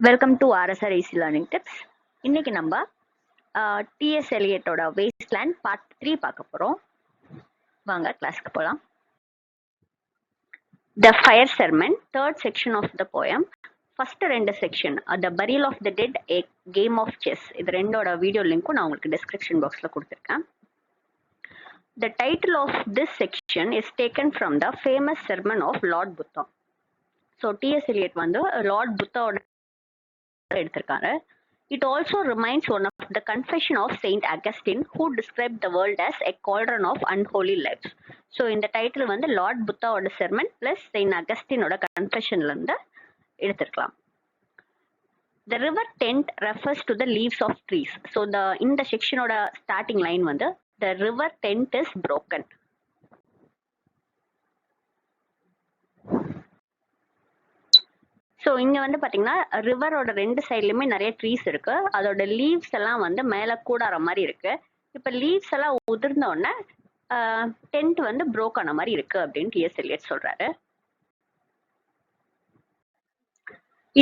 Welcome to RSR easy learning tips. இன்னைக்கு நம்ம DS எலியட்டோட wasteland part 3 பார்க்க போகிறோம். வாங்க கிளாஸ்க்கு போகலாம். The fire sermon, third section of the poem. First ரெண்டு section, the burial of the dead, a game of chess, இது ரெண்டோட வீடியோ லிங்க்கும் நான் உங்களுக்கு டிஸ்கிரிப்ஷன் பாக்ஸில் கொடுத்துருக்கேன். The title of this section is taken from the famous sermon of lord Buddha. So TS Eliot வந்து lord புத்தாவோட எடுத்திருக்காரு. It also reminds one of the confession of Saint Augustine, who described the world as a cauldron of unholy lives. So இந்த title வந்து lord புத்தாவோட sermon plus Saint அகஸ்டினோட கன்ஃபெஷன்ல இருந்து எடுத்திருக்கலாம். The river Tent refers to the leaves of trees. So இந்த செக்ஷனோட starting line வந்து the river Tent is broken. So இங்கே வந்து பார்த்தீங்கன்னா ரிவரோட ரெண்டு சைட்லையுமே நிறைய ட்ரீஸ் இருக்கு. அதோட லீவ்ஸ் எல்லாம் வந்து மேலே கூடாற மாதிரி இருக்கு. இப்போ லீவ்ஸ் எல்லாம் உதிர்ந்த உடனே டென்ட் வந்து ப்ரோக் ஆன மாதிரி இருக்கு அப்படின்னு டிஎஸ் எலியட் சொல்றாரு.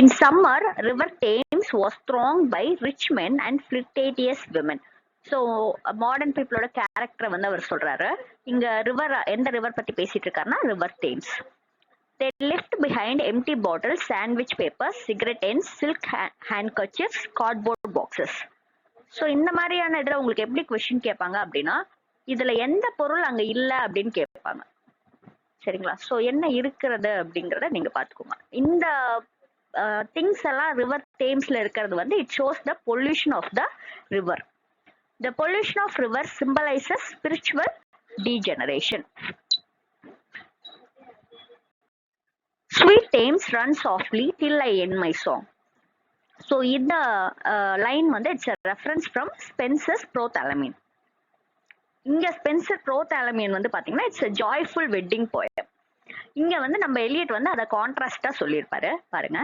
In summer river Thames was thronged by rich men and flirtatious women. So modern பீப்புளோட கேரக்டரை வந்து அவர் சொல்றாரு. இங்க ரிவர், எந்த ரிவர் பத்தி பேசிட்டு இருக்காருன்னா river Thames. They left behind empty bottles, sandwich papers, cigarette ends, silk handkerchiefs, cardboard boxes. So இந்த மாதிரியான இதில் உங்களுக்கு எப்படி கொஸ்டின் கேட்பாங்க அப்படின்னா, இதில் எந்த பொருள் அங்கே இல்லை அப்படின்னு கேட்பாங்க. சரிங்களா? ஸோ என்ன இருக்கிறது அப்படிங்கிறத நீங்கள் பார்த்துக்கோங்க. இந்த திங்ஸ் எல்லாம் ரிவர் டேம்ஸில் இருக்கிறது வந்து it shows the pollution of the river. The pollution of river symbolises spiritual degeneration. Sweet Thames run softly till I end my song. So இந்த லைன் வந்து it's a reference from Spenser's Prothalamion. இங்க Spencer ப்ரோதாலமியன் வந்து பாத்தீங்கன்னா it's a joyful wedding poem. இங்க வந்து நம்ம Eliot வந்து அதை கான்ட்ராஸ்டா சொல்லியிருப்பாரு பாருங்க.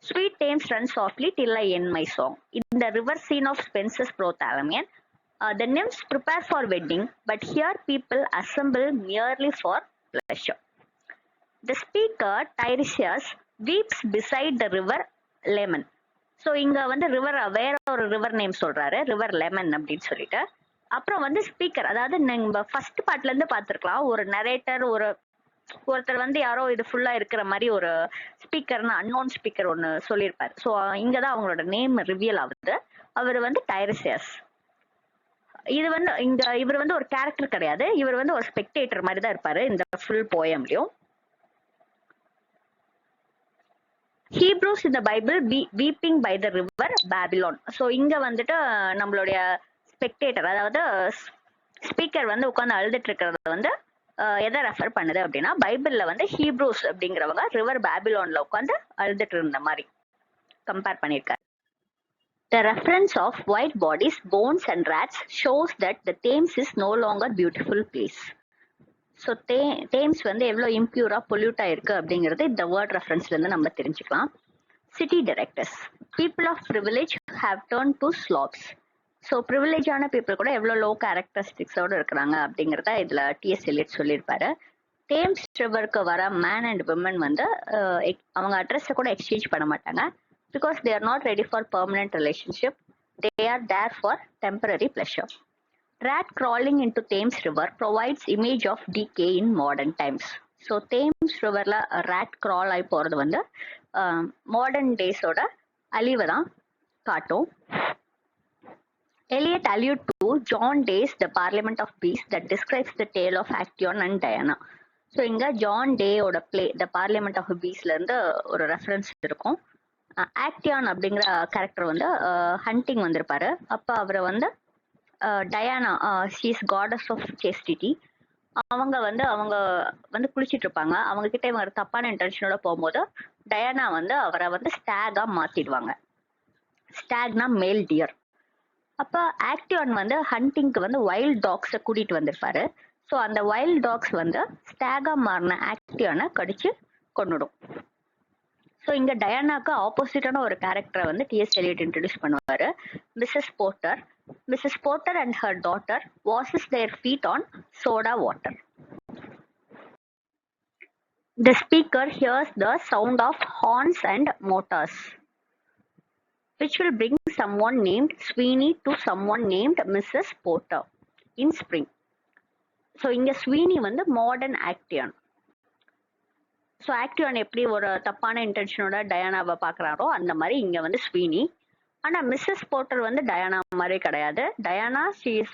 Sweet Thames run softly till I end my song. In the river scene of Spenser's Prothalamion, the nymphs prepare for wedding, but here people assemble merely for pleasure. The speaker Tiresias weeps beside the river Lemon. So இங்க வந்து river வேற ஒரு river name சொல்றாரு, river lemon அப்படின்னு சொல்லிட்டு. அப்புறம் வந்து speaker, அதாவது நம்ம ஃபர்ஸ்ட் பார்ட்ல இருந்து பார்த்துருக்கலாம், ஒரு நரேட்டர், ஒருத்தர் வந்து யாரோ இது ஃபுல்லா இருக்கிற மாதிரி ஒரு ஸ்பீக்கர்னு அன்னோன் ஸ்பீக்கர் ஒன்று சொல்லியிருப்பாரு. ஸோ இங்கதான் அவங்களோட நேம் ரிவியல் ஆகுது. அவர் வந்து டைரசியஸ். இது வந்து இவர் வந்து ஒரு கேரக்டர் கிடையாது, இவர் வந்து ஒரு ஸ்பெக்டேட்டர் மாதிரி தான் இருப்பாரு இந்த ஃபுல் போயம்லயும். Hebrews in the Bible weeping by the river Babylon. So இங்க வந்துட்டு நம்மளுடைய ஸ்பெக்டேட்டர், அதாவது ஸ்பீக்கர் வந்து உட்காந்து அழுதுட்டு இருக்கிறத வந்து எதை ரெஃபர் பண்ணுது அப்படின்னா, பைபிள்ல வந்து ஹீப்ரூஸ் அப்படிங்கிறவங்க ரிவர் பேபிலோன்ல உட்காந்து அழுதுட்டு இருந்த மாதிரி கம்பேர் பண்ணியிருக்காரு. The reference of white bodies, bones and rats shows that the Thames is no longer beautiful place. So Thames வந்து எவ்வளோ இம்பியூரா பொல்யூட் ஆயிருக்கு அப்படிங்கிறது இந்த வேர்ட் ரெஃபரன்ஸ்ல இருந்து நம்ம தெரிஞ்சுக்கலாம். City directors, people of privilege have turn to slobs. So ப்ரிவிலேஜான people கூட எவ்வளோ லோ கேரக்டரிஸ்டிக்ஸோடு இருக்கிறாங்க அப்படிங்கிறத இதில் டிஎஸ் எலியட் சொல்லியிருப்பாரு. தேம்ஸ் ரிவருக்கு வர மேன் அண்ட் விமன் வந்து அவங்க அட்ரஸை கூட எக்ஸ்சேஞ்ச் பண்ண மாட்டாங்க. Because they are not ready for permanent relationship, they are there for temporary pleasure. Rat crawling into Thames River provides image of decay in modern times. So Thames Riverல rat crawl ஆகி போறது வந்து modern டேஸோட அழிவை தான் காட்டும். Eliot allude to John Day's The Parliament of Beasts that describes the tale of Actaeon and Diana. So இங்க John டேயோட play the parliament of பீஸ்ல இருந்து ஒரு ரெஃபரன்ஸ் இருக்கும். ஆக்டியான் அப்படிங்கிற கேரக்டர் வந்து ஹண்டிங் வந்திருப்பாரு. அப்ப அவரை வந்து Diana, she is goddess of chastity, அவங்க வந்து குளிச்சிட்டு இருப்பாங்க. அவங்க கிட்ட இவங்க தப்பான இன்டென்ஷனோட போகும்போது டயானா வந்து அவரை வந்து ஸ்டாகா மாத்திடுவாங்க. ஸ்டாக்னா மேல் டியர். அப்ப ஆக்டியான் வந்து ஹண்டிங்க்கு வந்து வைல்ட் டாக்ஸை கூட்டிட்டு வந்திருப்பாரு. ஸோ அந்த வைல்ட் டாக்ஸ் வந்து ஸ்டாகா மாறின ஆக்டியானை கடிச்சு கொண்டுடும். ஸோ இங்க டயானாக்கு ஆப்போசிட்டான ஒரு கேரக்டரை வந்து டிஎஸ் எலியட் இன்ட்ரடியூஸ் பண்ணுவாரு, Mrs Porter. Mrs. Porter and her daughter washes their feet on soda water. The speaker hears the sound of horns and motors. which will bring someone named Sweeney to someone named Mrs. Porter in spring. So இங்க Sweeney வந்து modern ஆக்டியான். So ஆக்டியான் எப்படி ஒரு தப்பான இன்டென்ஷனோட டயானாவை பார்க்குறாரோ அந்த மாதிரி இங்க வந்து Sweeney. ஆனா மிஸ்ஸஸ் போர்ட்டர் வந்து டயானா மாதிரி கிடையாது. Diana she is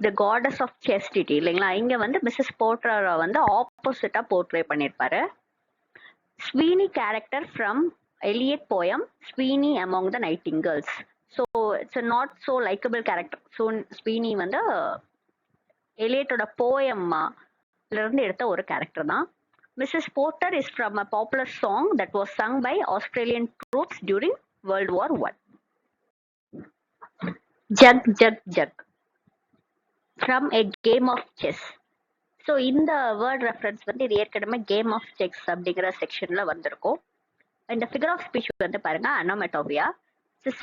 the goddess of chastity இல்லைங்களா. இங்க வந்து மிஸ்ஸஸ் போர்ட்டரை வந்து ஆப்போசிட்டா போர்ட்ரே பண்ணியிருப்பாரு. Sweeney character from Eliot poem Sweeney among the nightingales. So it's not so likeable character. So Sweeney வந்து எலியட்டோட போயம்ல இருந்து எடுத்த ஒரு கேரக்டர் தான். Mrs Porter is from a popular song that was sung by Australian troops during world war 1. Jug jug jug from a game of chess. So இந்த word reference வந்து இது ஏற்கனவே கேம் ஆஃப் செஸ் அப்படிங்கிற செக்ஷன்ல வந்திருக்கும். இந்த figure of speech வந்து பாருங்க onomatopoeia.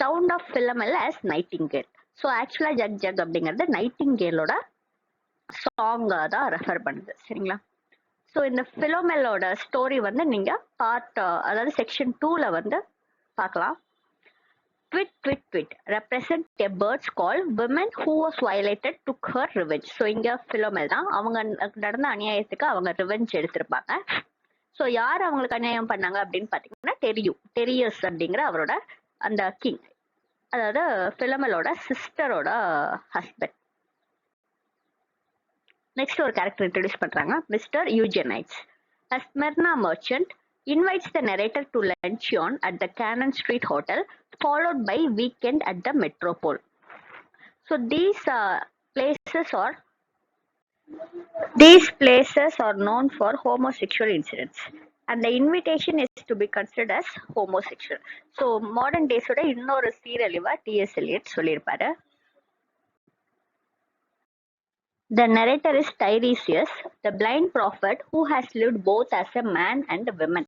Sound of Philomel as nightingale. So ஆக்சுவலா ஜக் ஜக் அப்படிங்கிறது நைட்டிங்கேலோட சாங் தான் ரெஃபர் பண்ணுது சரிங்களா. ஸோ இந்த ஃபிலோமெலோட ஸ்டோரி வந்து நீங்க பார்ட் அதாவது செக்ஷன் 2ல வந்து பார்க்கலாம். Twit, twit, twit represent a bird's call. Women who was violated took her revenge. So இங்க ஃபிலோமெல் தான். அவங்க நடந்த அநியாயத்துக்கு அவங்க ரிவெஞ்ச் எடுத்திருப்பாங்க. ஸோ யார் அவங்களுக்கு அநியாயம் பண்ணாங்க அப்படின்னு பார்த்தீங்கன்னா டெரியஸ் அப்படிங்கிற அவரோட அந்த கிங், அதாவது ஃபிலோமெலோட சிஸ்டரோட ஹஸ்பண்ட். நெக்ஸ்ட் ஒரு கேரக்டர் இன்ட்ரடியூஸ் பண்றாங்க, mister யூஜெனைட்ஸ். A Smyrna merchant invites the narrator to luncheon at the Cannon Street Hotel, followed by weekend at the Metropole. So these places are known for homosexual incidents, and the invitation is to be considered as homosexual. So modern days oda இன்னொரு சீரழிவா T.S. Eliot சொல்லியிருப்பாரு. The narrator is Tiresias, the blind prophet who has lived both as a man and a woman.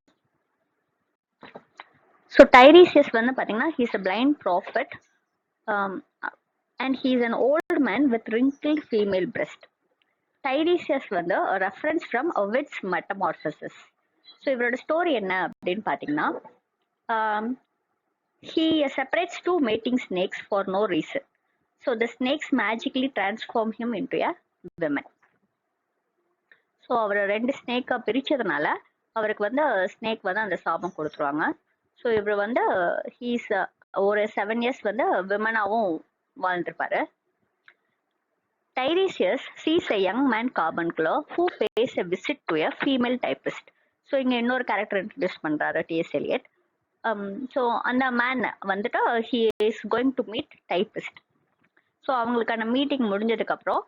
So Tiresias வந்து பாத்தீங்கன்னா he is a blind prophet and he is an old man with wrinkled female breast. Tiresias வந்து a reference from Ovid's Metamorphoses. So இவரோட story என்ன அப்படின்னு பாத்தீங்கன்னா he separates two mating snakes for no reason. So the snakes magically transform him into a woman. So அவர் 2 ஸ்னேக்கை பிரிச்சதுனால அவருக்கு வந்து ஸ்னேக் வந்து அந்த சாபம் கொடுத்துருவாங்க. ஸோ இவர் வந்து ஹீஸ் ஒரு 7 years வந்து விமனாவும் வாழ்ந்திருப்பாரு. Tiresias sees a young man carbon claw who pays a visit to a female typist. So இங்க இன்னொரு கேரக்டர் இன்ட்ரடியூஸ் பண்றாரு T.S. Eliot. ஸோ அந்த மேன் வந்துட்டு he is going to meet typist. So அவங்களுக்கான meeting முடிஞ்சதுக்கு அப்புறம்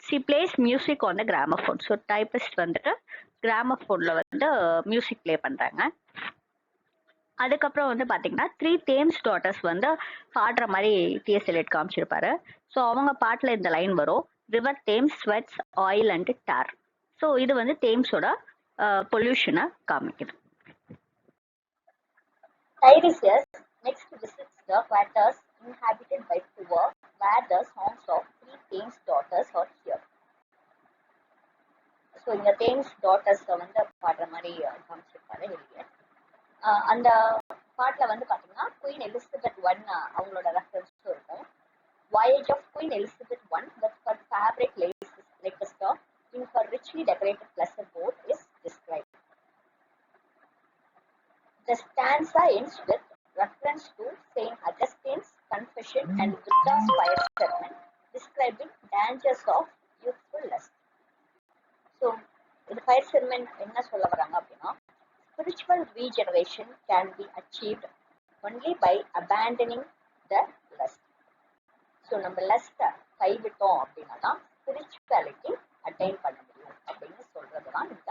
she plays music on the gramophone. So typist வந்துட்டு கிராமஃபோன்ல வந்து மியூசிக் பிளே பண்றாங்க. அதுக்கப்புறம் வந்து பாத்தீங்கன்னா 3 Thames daughters வந்து பாடுற மாதிரி T.S. Eliot காமிச்சிருப்பாரு. ஸோ அவங்க பாட்டுல இந்த லைன் வரும், river Thames sweats oil and tar. So இது வந்து தேம்ஸோட பொல்யூஷனை காமிக்குது. Tiresias next visits the quarters inhabited by poor, where the songs of 3 Thames daughters are heard. So இந்த தேம்ஸ் டாட்டர்ஸ் வந்து பாடுற மாதிரி காமிச்சிருப்பாரு எலியட். அந்த பாட்டுல வந்து பாத்தீங்கன்னா குயின் எலிசபெத் 1 அவங்களோட ரெஃபரன்ஸும் இருக்கும். Voyage of Queen Elizabeth I with her fabric leicester in her richly decorated pleasure boat is described. The stanza ends with reference to Saint Augustine's confession and Buddha's fire sermon describing dangers of youthful lust. So, இந்த fire sermon என்ன சொல்ல வராங்க அப்படின்னா, spiritual regeneration can be achieved only by abandoning the lust. So நம்ம லஸ்ட்டை கைவிட்டோம் அப்படின்னா தான் spirituality attain பண்ண முடியும் அப்படின்னு சொல்றது தான் இந்த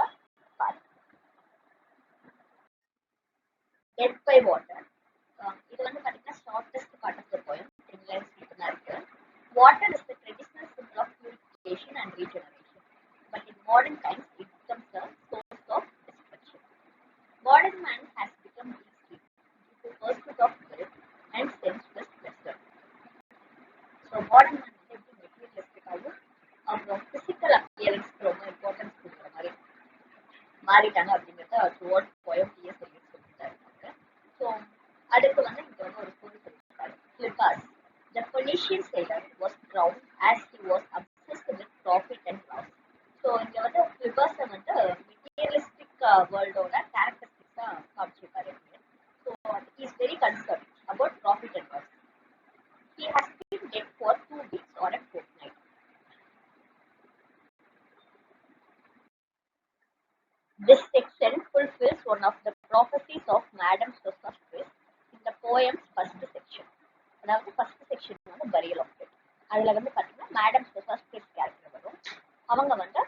பாட்டு. டெத் பை வாட்டர், இது வந்து பார்த்தீங்கன்னா shortest part of the poem, 10 lines தான் இருக்கு. Water is the traditional symbol of purification and regeneration, but in modern times it becomes the source of destruction. Modern man has become weekly to pursuit of wealth and senseless pleasure. So modern man வந்து எப்படி மெட்டீரியலிஸ்டிக்காகவும் அப்புறம் physical அப்பியரன்ஸ்க்கு ரொம்ப importance கொடுக்குற மாதிரி மாறிட்டாங்க அப்படிங்கிறத throughout poem T.S. Eliot சொல்லிட்டு இருக்காங்க. So Phoenician sailor was drowned as he was obsessed with profit and loss. So இங்கே வந்து ஃபிலிபர்ஸை வந்து மெட்டீரியலிஸ்டிக் வேர்ல்டோட கேரக்டரிஸ்டிக்ஸாக காமிச்சிருப்பாரு. So he is very concerned about profit and loss. He has been dead for 2 weeks or a fortnight. This section fulfills one of the prophecies of Madame Sosostris in the poem's first section. அதாவது first section வந்து பரியல் of death. அதில் வந்து பார்த்தீங்கன்னா madam சொசாஸ்ட்ரிஸ் character வரும். அவங்க வந்து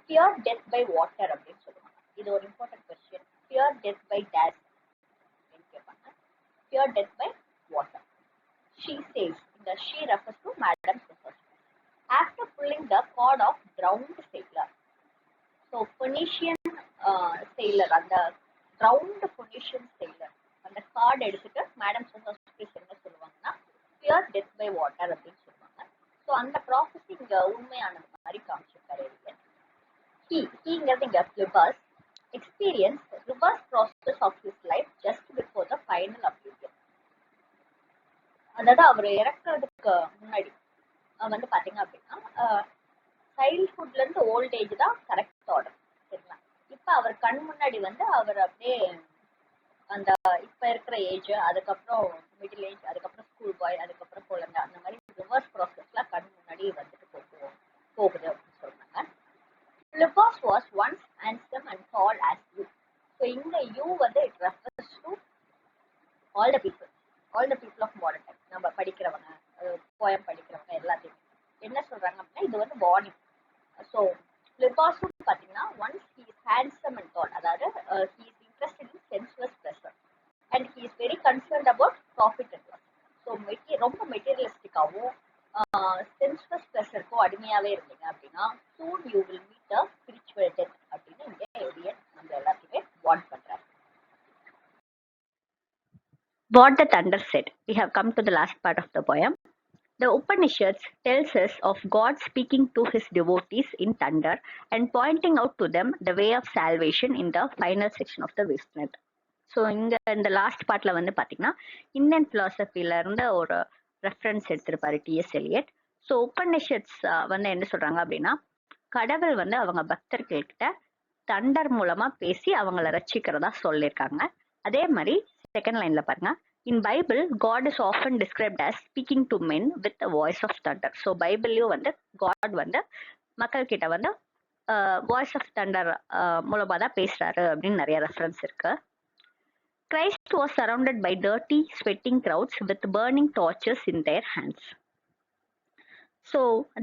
fear death by water அப்படின்னு சொல்லுவாங்க. இது ஒரு important question. Fear death by days அப்படின்னு கேட்பாங்க. Fear death by water. She says, the she refers to Madame Sosostris. After pulling the cord of drowned sailor. So Phoenician sailor, அந்த drowned Phoenician sailor, அந்த card எடுத்துட்டு madam சொசாஸ்ட்ரிஸ் என்ன சொல்லுவாங்கன்னா fear death by water அப்படின்னு சொல்லுவாங்க. So அந்த process இங்க உண்மையானது மாதிரி காமிச்சிருக்காரு. ஹீங்கிறது இங்க Phlebas experience reverse process of his life just before the final application. அதாவது அவர் இறக்குறதுக்கு முன்னாடி வந்து பாத்தீங்க அப்படின்னா சைல்ட்ஹுட்ல இருந்து ஓல்ட் ஏஜ் தான் கரெக்ட் ஆர்டர், சரிங்களா? இப்ப அவர் கண் முன்னாடி வந்து அவர் அப்படியே அந்த இப்ப இருக்கிற ஏஜ், அதுக்கப்புறம் மிடில் ஏஜ், அதுக்கப்புறம் ஸ்கூல் பாய், அதுக்கப்புறம் குழந்தை, அந்த மாதிரி ரிவர்ஸ் ப்ராசஸ்லாம் கண் முன்னாடி வந்துட்டு போகுது அப்படின்னு சொல்றாங்க. Philebus was once handsome and tall as you. So இந்த you வந்து it refers to all the people of modern time. நம்ம படிக்கிறவங்க, போயம் படிக்கிறவங்க எல்லாத்தையும் என்ன சொல்றாங்க அப்படின்னா இது வந்து வார்னிங். ஸோ Philebus பார்த்தீங்கன்னா once he is handsome and tall, அதாவது he is interested in sensuous pleasure and he is very concerned about profit and loss. So ரொம்ப மெட்டீரியலிஸ்டிக்காகவும் சென்சுவஸ் ப்ளஷருக்கும் அடிமையாவே இருந்தீங்க அப்படின்னா soon you will meet the spiritual death அப்படின்னு இங்கே Eliot நம்ம எல்லாத்தையுமே warn பண்றாரு. What the thunder said. We have come to the last part of the poem. The Upanishads tells us of God speaking to his devotees in thunder and pointing out to them the way of salvation in the final section of the Vishnu. So இங்கே இந்த last பார்ட்டில் வந்து பார்த்தீங்கன்னா Indian ஃபிலாசபில இருந்த ஒரு reference எடுத்திருப்பாரு DS Eliot. So உபநிஷத்ஸ் வந்து என்ன சொல்கிறாங்க அப்படின்னா கடவுள் வந்து அவங்க பக்தர்கள்கிட்ட தண்டர் மூலமாக பேசி அவங்கள ரசிக்கிறதா சொல்லியிருக்காங்க. அதே மாதிரி செகண்ட் லைனில் பாருங்க, in Bible God is often described as speaking to men with voice of thunder. So பைபிள்லையும் வந்து காட் வந்து மக்கள்கிட்ட வந்து வாய்ஸ் ஆஃப் தண்டர் மூலமாக தான் பேசுகிறாரு அப்படின்னு நிறைய ரெஃபரன்ஸ் இருக்கு. Christ was surrounded by dirty, sweating crowds with burning torches in their hands. So,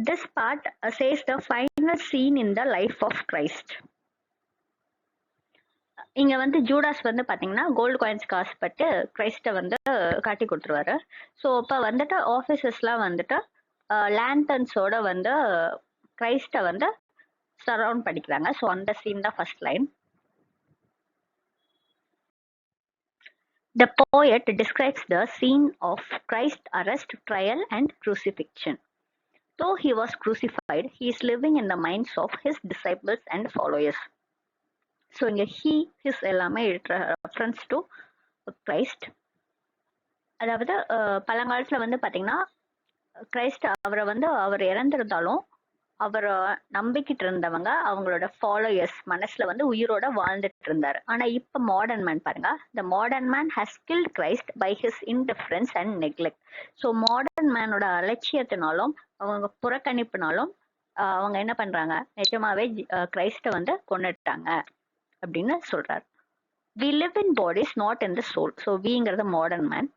this part says the final scene in the life of Christ. இங்க வந்து ஜூடாஸ் வந்து பாத்தீங்கன்னா கோல்டு காயின்ஸ் காசுப்பட்டு கிரைஸ்ட வந்து காட்டி கொடுத்துருவாரு. ஸோ இப்போ வந்துட்டு ஆஃபீஸர்ஸ்லாம் வந்துட்டு லேண்டன்ஸோட வந்து கிரைஸ்ட வந்து சரவுண்ட் பண்ணிக்கிறாங்க. ஸோ அந்த சீன் தான் first line. The poet describes the scene of Christ's arrest, trial, and crucifixion. Though he was crucified, he is living in the minds of his disciples and followers. So, இங்க he, his எல்லாமே reference to Christ. அதாவது பழங்காலத்தில் வந்து பார்த்தீங்கன்னா Christ அவரை வந்து அவர் இறந்திருந்தாலும் அவர் நம்பிக்கிட்டு இருந்தவங்க அவங்களோட ஃபாலோயர்ஸ் மனசுல வந்து உயிரோட வாழ்ந்துட்டு இருந்தாரு. ஆனா இப்ப மாடர்ன் மேன் பாருங்க, the modern man has killed Christ by his indifference and neglect. So modern மேனோட அலட்சியத்தினாலும் அவங்க புறக்கணிப்புனாலும் அவங்க என்ன பண்றாங்க, நிஜமாவே கிரைஸ்ட வந்து கொண்டுட்டாங்க அப்படின்னு சொல்றாரு. We live in bodies not in the soul. So விங்கிறது modern man.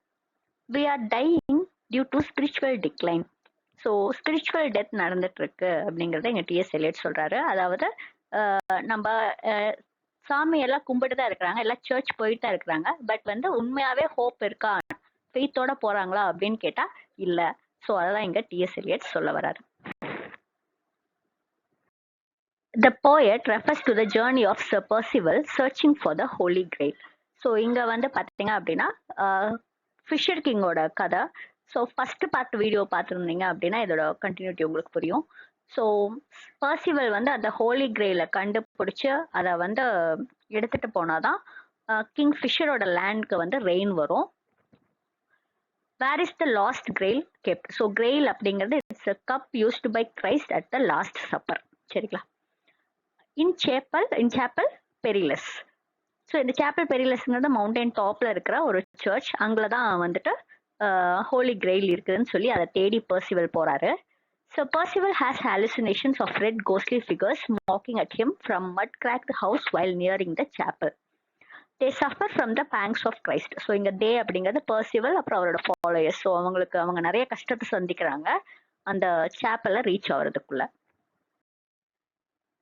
We are dying due to spiritual decline. So spiritual death நடந்துட்டு இருக்கு அப்படிங்கிறத எங்க டிஎஸ் எலியட் சொல்றாரு. அதாவது நம்ம சாமியெல்லாம் கும்பிட்டு தான் இருக்கிறாங்க, எல்லாம் சர்ச் போயிட்டு தான் இருக்கிறாங்க. பட் வந்து உண்மையாவே ஹோப் இருக்கா, ஃபெய்த்தோட போறாங்களா அப்படின்னு கேட்டா இல்ல. ஸோ அதான் இங்க டிஎஸ் எலியட் சொல்ல வர்றாரு. The poet refers to the journey of Sir Percival searching for the Holy Grail. So இங்க வந்து பார்த்தீங்க அப்படின்னா ஃபிஷர் கிங்கோட கதை. ஸோ ஃபர்ஸ்ட் பார்ட் வீடியோ பார்த்துருந்தீங்க அப்படின்னா இதோட கண்டினியூட்டி உங்களுக்கு புரியும். ஸோ பர்சிவல் வந்து அந்த ஹோலி கிரெயில கண்டுபிடிச்சு அதை வந்து எடுத்துட்டு போனாதான் கிங் ஃபிஷரோட லேண்ட்க்கு வந்து ரெயின் வரும். Where is the lost grail kept? So grail அப்படிங்கிறது it's a cup used by Christ at the last supper. சரிங்களா? In chapel perilous. ஸோ இந்த சேப்பல் பெரிலஸ்ங்கிறது மவுண்டைன் டாப்ல இருக்கிற ஒரு சர்ச். அங்கதான் வந்துட்டு ஹோலி கிரெயில் இருக்குதுன்னு சொல்லி அதை தேடி பர்சிவல் போறாரு. So Percival has hallucinations of red ghostly figures mocking at him from mud-cracked house while nearing the chapel. They suffer from the pangs of Christ. So இங்க தே அப்படிங்கிறது பர்சிவல் அப்புறம் அவரோட ஃபாலோயர்ஸ். ஸோ அவங்க நிறைய கஷ்டத்தை சந்திக்கிறாங்க அந்த சேப்பலை reach ஆகிறதுக்குள்ள.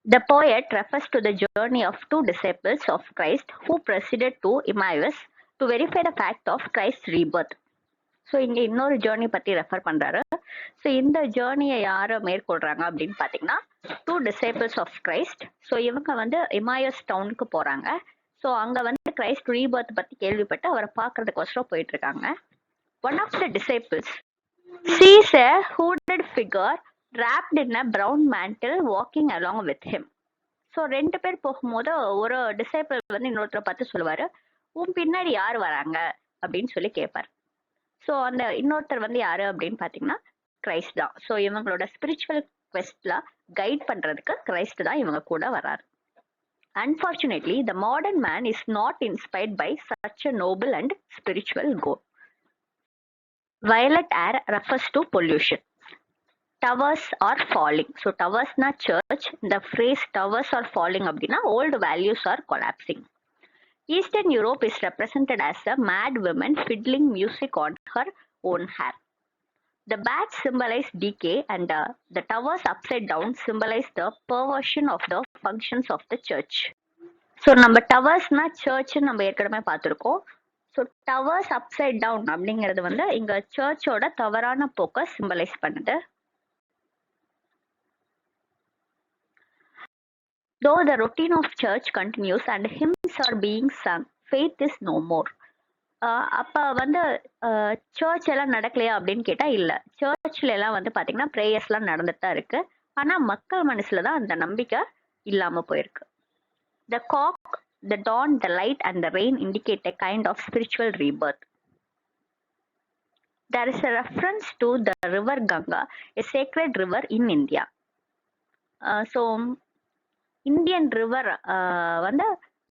The poet refers to the journey of two disciples of Christ who proceeded to Emmaus to verify the fact of Christ's rebirth. So இங்க இன்னொரு ஜேர்னி பத்தி ரெஃபர் பண்றாரு. ஸோ இந்த ஜேர்னியை யாரை மேற்கொள்றாங்க அப்படின்னு பாத்தீங்கன்னா two disciples of Christ. So இவங்க வந்து எமாயஸ் டவுனுக்கு போறாங்க. ஸோ அங்க வந்து கிரைஸ்ட் ரீபர்த் பத்தி கேள்விப்பட்டு அவரை பாக்குறதுக்கோசரம் போயிட்டு இருக்காங்க. One of the disciples sees a hooded figure wrapped in a brown mantle walking along with him. So ரெண்டு பேர் போகும்போது ஒரு டிசைபிள் வந்து இன்னொருத்தரை பார்த்து சொல்லுவாரு, உன் பின்னாடி யார் வராங்க அப்படின்னு சொல்லி கேட்பாரு. ஸோ அந்த இன்னொருத்தர் வந்து யாரு அப்படின்னு பாத்தீங்கன்னா கிரைஸ்ட் தான். ஸோ இவங்களோட ஸ்பிரிச்சுவல் குவெஸ்ட்ல கைட் பண்றதுக்கு கிரைஸ்ட் தான் இவங்க கூட வராரு. Unfortunately, the modern man is not inspired by such a noble and spiritual goal. Violet air refers to pollution. Towers are falling. So towers na church. The phrase towers are falling அப்படின்னா old values are collapsing. Eastern Europe is represented as a mad woman fiddling music on her own hair. The bats symbolize decay and the towers upside down symbolize the perversion of the functions of the church. So நம்ம டவர்ஸ்னா search நம்ம ஏற்கனவே பார்த்துருக்கோம். So towers upside down அப்படிங்கிறது வந்து இங்க சர்ச்சோட தவறான போக்கை symbolise பண்ணுது. Though the routine of church continues and hymns are being sung, faith is no more. அப்ப வந்து சர்ச் எல்லாம் நடக்கலையா அப்படின்னு கேட்டா இல்ல. சர்ச்ல எல்லாம் வந்து பாத்தீங்கன்னா பிரேயர்ஸ் எல்லாம் நடந்துட்டு தான் இருக்கு. ஆனா மக்கள் மனசுலதான் அந்த நம்பிக்கை இல்லாம போயிருக்கு. The cock, the dawn, the light and the rain indicate a kind of spiritual rebirth. There is a reference to the river Ganga, a sacred river in India. So Indian river வந்து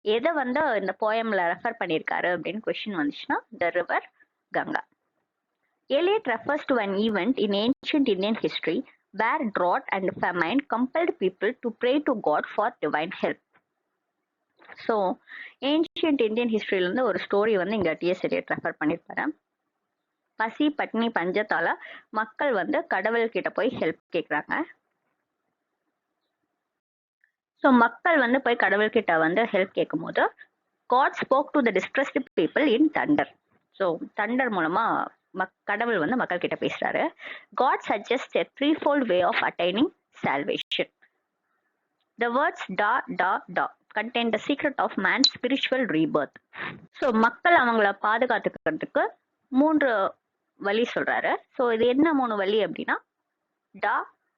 எதை வந்து இந்த போயம்ல refer பண்ணியிருக்காரு அப்படின்னு question வந்துச்சுன்னா the river Ganga. Eliot refers to an event in ancient Indian history where drought and famine compelled people to pray to God for divine help. So ancient Indian ஹிஸ்டரியில இருந்து ஒரு ஸ்டோரி வந்து இங்க டிஎஸ் எலியட் ரெஃபர் பண்ணியிருப்பாரு. பசி பட்னி பஞ்சத்தால மக்கள் வந்து கடவுள் கிட்ட போய் ஹெல்ப் கேட்குறாங்க. ஸோ மக்கள் வந்து போய் கடவுள்கிட்ட வந்து ஹெல்ப் கேட்கும் போது God spoke to the distressed people in thunder. So thunder மூலமா கடவுள் வந்து மக்கள் கிட்ட பேசுறாரு. God suggest a threefold way of attaining salvation. The words டா டா டா contain the secret of man's spiritual rebirth. So மக்கள் அவங்கள பாதுகாத்துக்கிறதுக்கு 3 வழி சொல்றாரு. ஸோ இது என்ன 3 வழி அப்படின்னா டா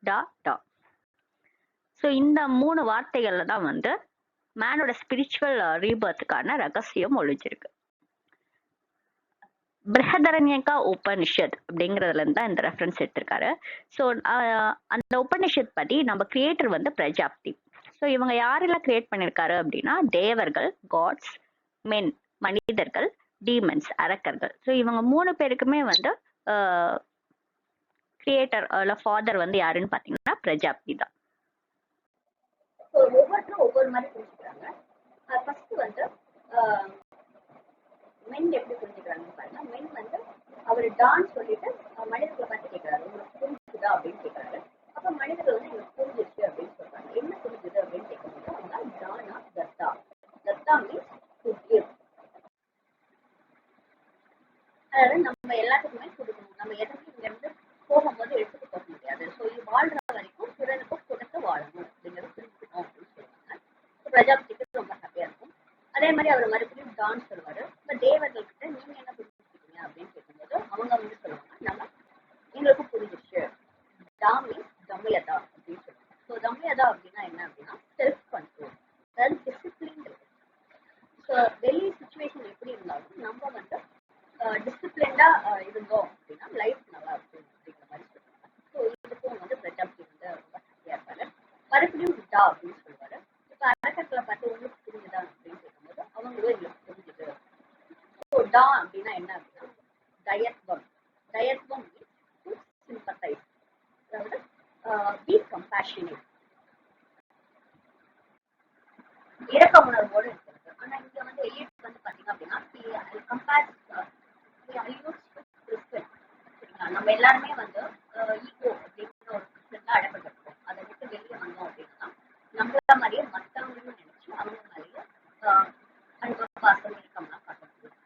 டா டா. ஸோ இந்த 3 வார்த்தைகள்ல தான் வந்து மேனோட ஸ்பிரிச்சுவல் ரீபர்த்துக்கான ரகசியம் ஒழிஞ்சிருக்கு. பிரஹதரண்யகா உபனிஷத் அப்படிங்கிறதுல இருந்து தான் இந்த ரெஃபரன்ஸ் எடுத்திருக்காரு. ஸோ அந்த உபனிஷத் பத்தி நம்ம கிரியேட்டர் வந்து பிரஜாப்தி. ஸோ இவங்க யாரெல்லாம் கிரியேட் பண்ணியிருக்காரு அப்படின்னா தேவர்கள், காட்ஸ், மென் மனிதர்கள், டீமன்ஸ் அரக்கர்கள். ஸோ இவங்க 3 பேருக்குமே வந்து கிரியேட்டர் ஃபாதர் வந்து யாருன்னு பாத்தீங்கன்னா பிரஜாப்தி தான். ஒவ்வொருத்தரும் ஒவ்வொரு மாதிரி புரிஞ்சுக்கிறாங்க. ஃபர்ஸ்ட் வந்து மென் எப்படி புரிஞ்சுக்கிறாங்கன்னு பாருங்க. மென் வந்து அவர் டான் சொல்லிட்டு மனிதர்களை பார்த்து கேட்கிறாரு, உங்களுக்கு புரிஞ்சுதா அப்படின்னு கேட்கறாரு. அப்ப மனிதர்கள் வந்து எனக்கு புரிஞ்சிருச்சு அப்படின்னு சொல்றாங்க. என்ன புரிஞ்சுது அப்படின்னு கேட்கும்போது அவங்க டானா தத்தா. தத்தா மீன்ஸ் டு கிவ். அதாவது நம்ம எல்லாத்துக்குமே கொடுக்கணும். நம்ம எதுவும் இங்க இருந்து போகும்போது எடுத்துட்டு போக முடியாது. ஸோ இது வாழ்ற வரைக்கும் பிறனுக்கும் கொடுத்து வாழணும் அப்படிங்கிறது புரிஞ்சுக்கணும் அப்படின்னு சொல்லுவாங்க. பிரஜாபதிக்கு ரொம்ப ஹாப்பியா இருக்கும். அதே மாதிரி அவர் மறுபடியும் டான் சொல்லுவாரு. இப்ப தேவர்கள் கிட்ட நீங்க என்ன புரிஞ்சுக்கிட்டீங்க அப்படின்னு கேட்கும்போது அவங்க வந்து சொல்லுவாங்க, நம்ம எங்களுக்கு புரிஞ்சிருச்சு. டாமி தம்யதா அப்படின்னு சொல்லுவாங்க. ஸோ தம்யதா அப்படின்னா என்ன அப்படின்னா செல்ஃப் கண்ட்ரோல், அதாவது டிசிப்ளின் இருக்கு. ஸோ வெளி சுச்சுவேஷன் எப்படி இருந்தாலும் நம்ம வந்து டிசிப்ளின்டா இருந்தோம் அப்படின்னா லைஃப் நல்லா இருக்கும் அப்படிங்கிற மாதிரி சொல்லுவாங்க. ஸோ இதுக்கும் வந்து பிரஜாபதி வந்து ரொம்ப ஹாப்பியா இருப்பாரு. மறுபடியும் விட்டா அப்படின்னு சொல்லுவாரு. இப்ப அரக்கத்துல பார்த்து உங்களுக்கு புரிஞ்சுதா அப்படின்னு கேட்கும்போது அவங்களும் எங்களுக்கு புரிஞ்சுது. ஸோ டா அப்படின்னா என்ன அப்படின்னா டயத்வம். டயத்வம் டு சிம்பத்தைஸ், அதாவது பி கம்பேஷனேட், இரக்க உணர்வோடு இருக்கிறது. ஆனா இங்க வந்து எலியட் வந்து பாத்தீங்க அப்படின்னா கம்பேர் சரிங்களா. நம்ம எல்லாருமே வந்து ஈகோ அப்படிங்கிற ஒரு பிரச்சனை அடைபட்டிருக்கோம். அதை விட்டு வெளியே வந்தோம் அப்படின்னா நம்மள மாதிரியே மற்றவங்களையும் நினைச்சு அவங்க மேலேயே அன்பு பாசம் இருக்கம்லாம் காட்ட முடியும்.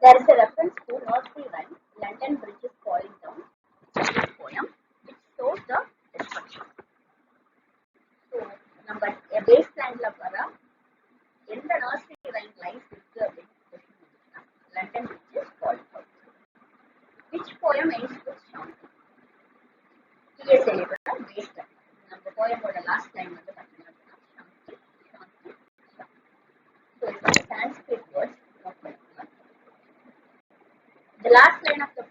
There is a reference to nursery rhyme, London Bridge is falling down, poem, which shows the destruction. So, நம்ம பேஸ் லைன்ல வர எந்த நர்சரி ரைம் லைஃப் இருக்கு அப்படின்னு London bridge is falling down. Which poem ends with Shanti? TS எலியட்டோட base line. நம்ம போயமோட last line வந்து பாத்தீங்க அப்படின்னா சாந்தி சாந்தி சாந்தி. ஸோ இது வந்து சான்ஸ்கிரிட் வேர்ட்ஸ் நோட் பண்ணிக்கோங்க. The last line of the